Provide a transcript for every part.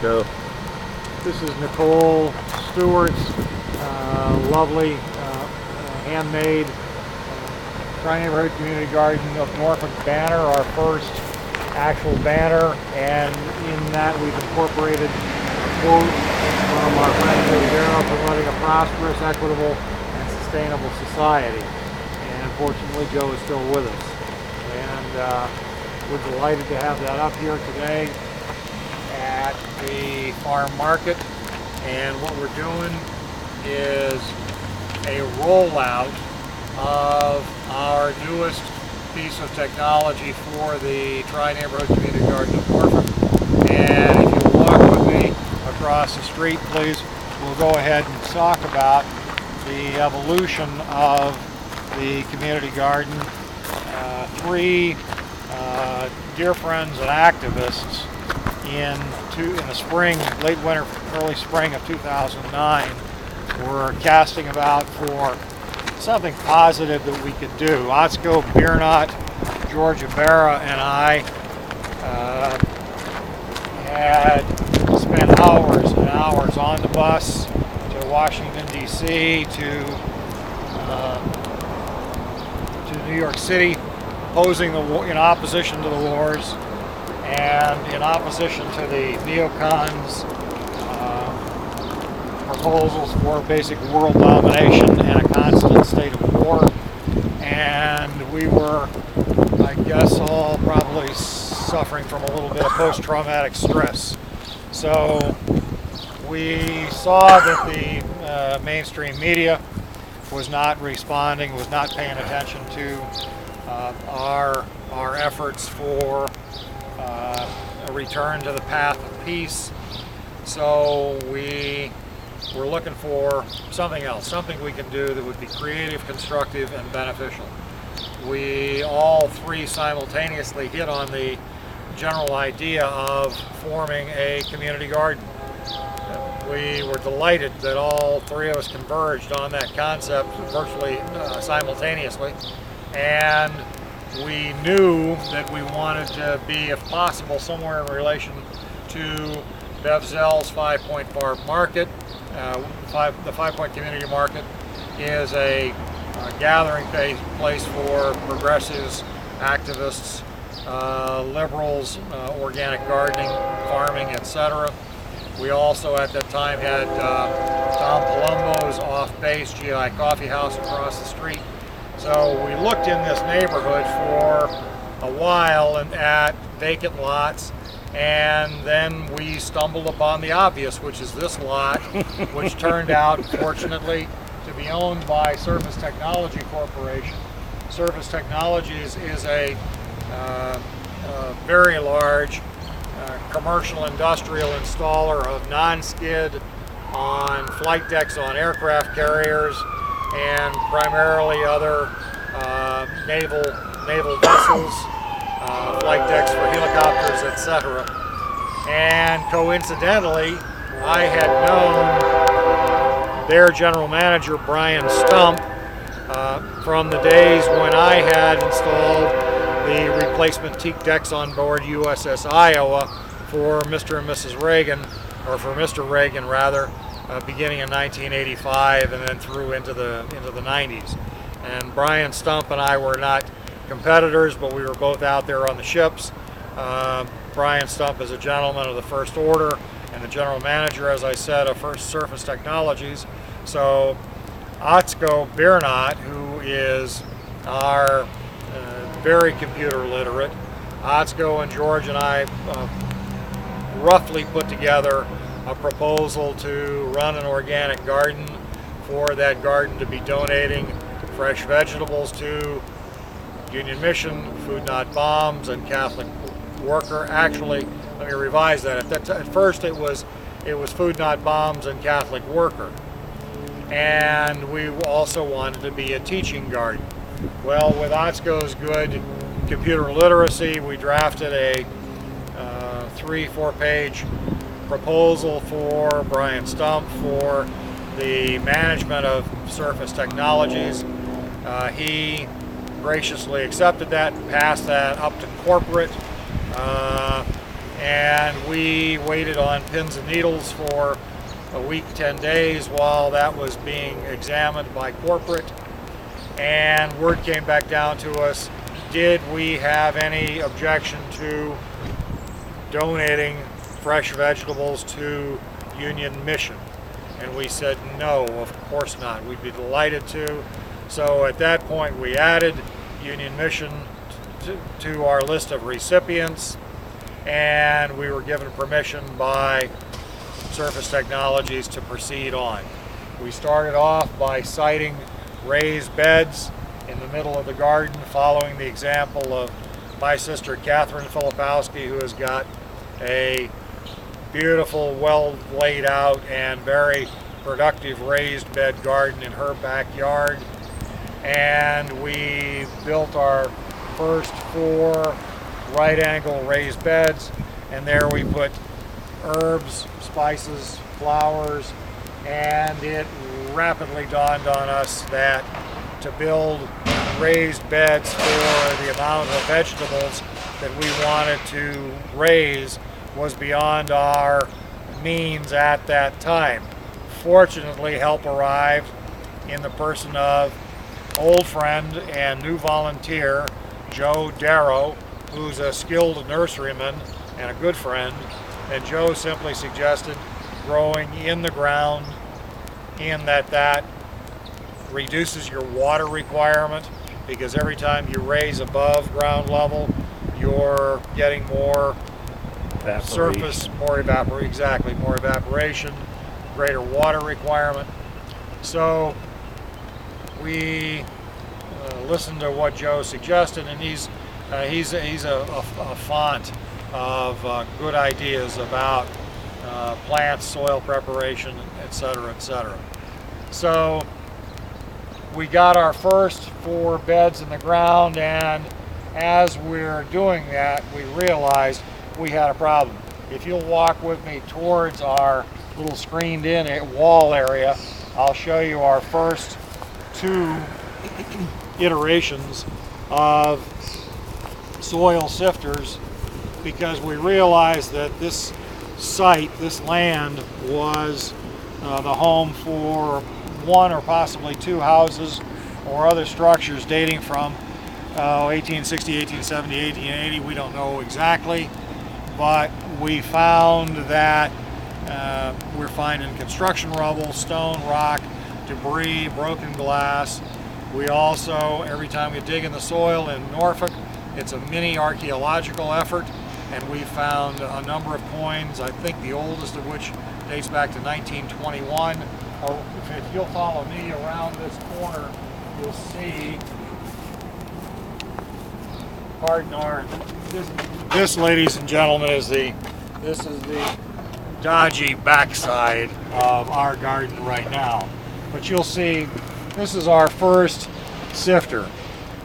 So This is Nicole Stewart's lovely handmade Tri-Neighborhood Community Garden of Norfolk banner, our first actual banner, and in that we've incorporated a quote from our friend Joe Barrow, promoting a prosperous, equitable, and sustainable society. And fortunately, Joe is still with us. And we're delighted to have that up here today at the farm market. And what we're doing is a rollout of our newest piece of technology for the Tri-Neighborhood Community Garden of Norfolk. And if you walk with me across the street, please, we'll go ahead and talk about the evolution of the community garden. Three dear friends and activists in the spring, late winter, early spring of 2009 were casting about for something positive that we could do. Otsko Biernot, George Ibarra, and I had spent hours and hours on the bus to Washington, D.C., to New York City, opposing in opposition to the wars and in opposition to the neocons' proposals for basic world domination and a constant state of war. And we were, I guess, all probably suffering from a little bit of post-traumatic stress. So we saw that the mainstream media was not responding, was not paying attention to our efforts for a return to the path of peace. So we were looking for something else, something we can do that would be creative, constructive, and beneficial. We all three simultaneously hit on the general idea of forming a community garden. We were delighted that all three of us converged on that concept virtually simultaneously, and we5 that we wanted to be, if possible, somewhere in relation to Bev Zell's 5 Point Farm Market. The 5 Point Community Market is a gathering place for progressives, activists, liberals, organic gardening, farming, etc. We also at that time had Tom Palumbo's off-base GI Coffee House across the street. So we looked in this neighborhood for a while and at vacant lots, and then we stumbled upon the obvious, which is this lot, which turned out, fortunately, to be owned by Surface Technology Corporation. Surface Technologies is a very large commercial industrial installer of non-skid on flight decks on aircraft carriers and primarily other naval vessels, flight decks for helicopters, etc. And coincidentally, I had known their general manager, Brian Stump, from the days when I had installed the replacement teak decks on board USS Iowa for Mr. and Mrs. Reagan, or for Mr. Reagan rather, beginning in 1985 and then through into the 90s. And Brian Stump and I were not competitors, but we were both out there on the ships. Brian Stump is a gentleman of the First Order and the general manager, as I said, of First Surface Technologies. So Otsko Biernot, who is our very computer literate, Otsko and George and I roughly put together a proposal to run an organic garden, for that garden to be donating fresh vegetables to Union Mission, Food Not Bombs, and Catholic Worker. Actually, let me revise that. At first it was Food Not Bombs and Catholic Worker. And we also wanted to be a teaching garden. Well, with Otsko's good computer literacy, we drafted a 3-4 page proposal for Brian Stump for the management of Surface Technologies. He graciously accepted that and passed that up to corporate. and we waited on pins and needles for a week, 10 days while that was being examined by corporate, and word came back down to us, did we have any objection to donating fresh vegetables to Union Mission? And we said no, of course not. We'd be delighted to. So at that point we added Union Mission to our list of recipients, and we were given permission by Surface Technologies to proceed on. We started off by siting raised beds in the middle of the garden, following the example of my sister Catherine Filipowski, who has got a beautiful, well laid out and very productive raised bed garden in her backyard. And we built our first 4 right angle raised beds, and there we put herbs, spices, flowers, and it rapidly dawned on us that to build raised beds for the amount of vegetables that we wanted to raise was beyond our means at that time. Fortunately, help arrived in the person of old friend and new volunteer Joe Darrow, who's a skilled nurseryman and a good friend, and Joe simply suggested growing in the ground, in that reduces your water requirement, because every time you raise above ground level you're getting more surface, more evaporation, greater water requirement. So we listened to what Joe suggested, and he's a font of good ideas about plants, soil preparation, etc., etc. So we got our first 4 beds in the ground, and as we're doing that, we realized we had a problem. If you'll walk with me towards our little screened in wall area, I'll show you our first 2 iterations of soil sifters, because we realized that this site, this land, was the home for 1 or possibly 2 houses or other structures dating from 1860, 1870, 1880, we don't know exactly, but we found that we're finding construction rubble, stone, rock, debris, broken glass. We also, every time we dig in the soil in Norfolk, it's a mini archaeological effort, and we found a number of coins, I think the oldest of which dates back to 1921. Or if you'll follow me around this corner, you'll see, pardon our, this, ladies and gentlemen, is the dodgy backside of our garden right now. But you'll see, this is our first sifter,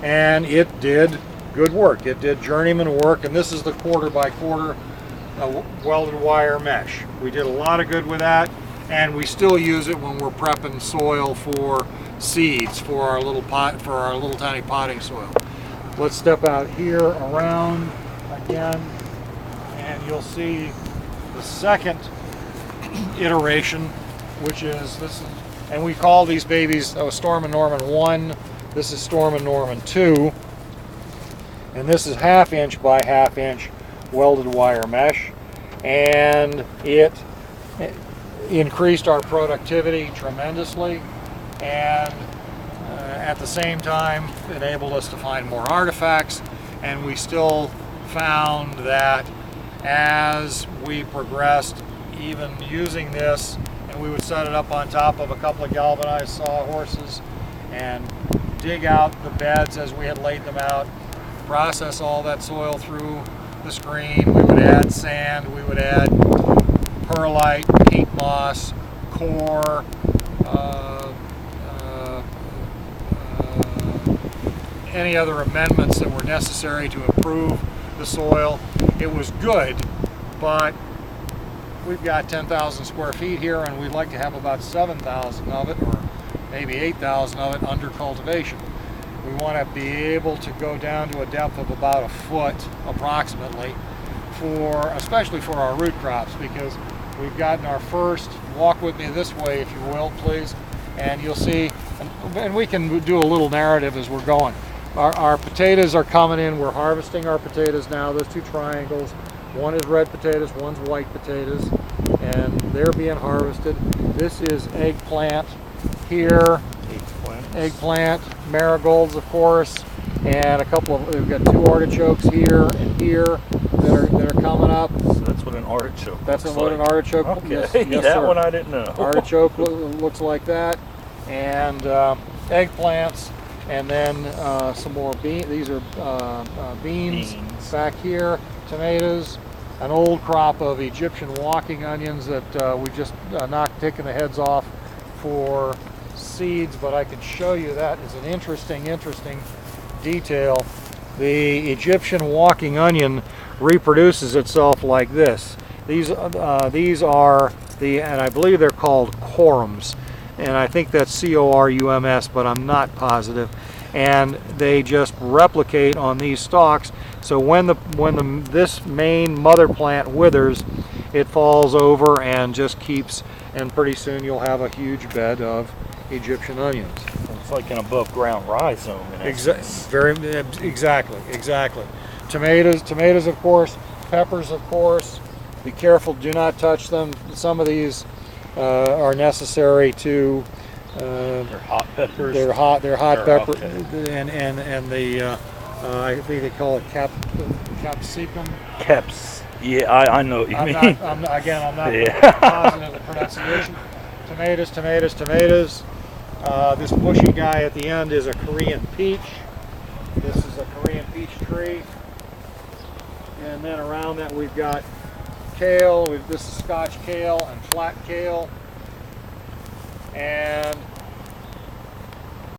and it did good work. It did journeyman work, and this is the 1/4 by 1/4 welded wire mesh. We did a lot of good with that, and we still use it when we're prepping soil for seeds for our little pot, for our little tiny potting soil. Let's step out here around again, and you'll see the second iteration, which is this, and we call these babies Storm and Norman 1. This is Storm and Norman 2, and this is 1/2 inch by 1/2 inch welded wire mesh, and it increased our productivity tremendously, and at the same time enabled us to find more artifacts. And we still found that as we progressed, even using this, and we would set it up on top of a couple of galvanized sawhorses and dig out the beds as we had laid them out, process all that soil through the screen. We would add sand, we would add perlite, peat moss, core, any other amendments that were necessary to improve the soil. It was good, but we've got 10,000 square feet here, and we'd like to have about 7,000 of it, or maybe 8,000 of it, under cultivation. We want to be able to go down to a depth of about 1 foot approximately especially for our root crops, because we've gotten our first, walk with me this way if you will please, and you'll see, and we can do a little narrative as we're going. Our potatoes are coming in, we're harvesting our potatoes now, those two triangles. One is red potatoes, one's white potatoes, and they're being harvested. This is eggplant here, eggplant, marigolds of course, and a couple of, we've got 2 artichokes here and here that are coming up. So that's what an artichoke That's looks what like. an artichoke Okay, yes, yes, that sir. one I didn't know. Artichoke looks like that, and eggplants, and then some more beans. These are beans back here, tomatoes, an old crop of Egyptian walking onions that we just taken the heads off for seeds, but I can show you that is an interesting detail. The Egyptian walking onion reproduces itself like this. These are and I believe they're called corums, and I think that's C-O-R-U-M-S, but I'm not positive. And they just replicate on these stalks. So when this main mother plant withers, it falls over and just keeps, and pretty soon you'll have a huge bed of Egyptian onions. It's like an above ground rhizome in essence. Exactly. Tomatoes of course, peppers of course. Be careful, do not touch them. Some of these are necessary to. They're hot peppers. They're hot pepper, okay. and the I think they call it capsicum. Caps. Yeah, I know what you mean. I'm not Yeah. positive the pronunciation. Tomatoes. This bushy guy at the end is a Korean peach. This is a Korean peach tree. And then around that we've got kale. This is Scotch kale and flat kale. And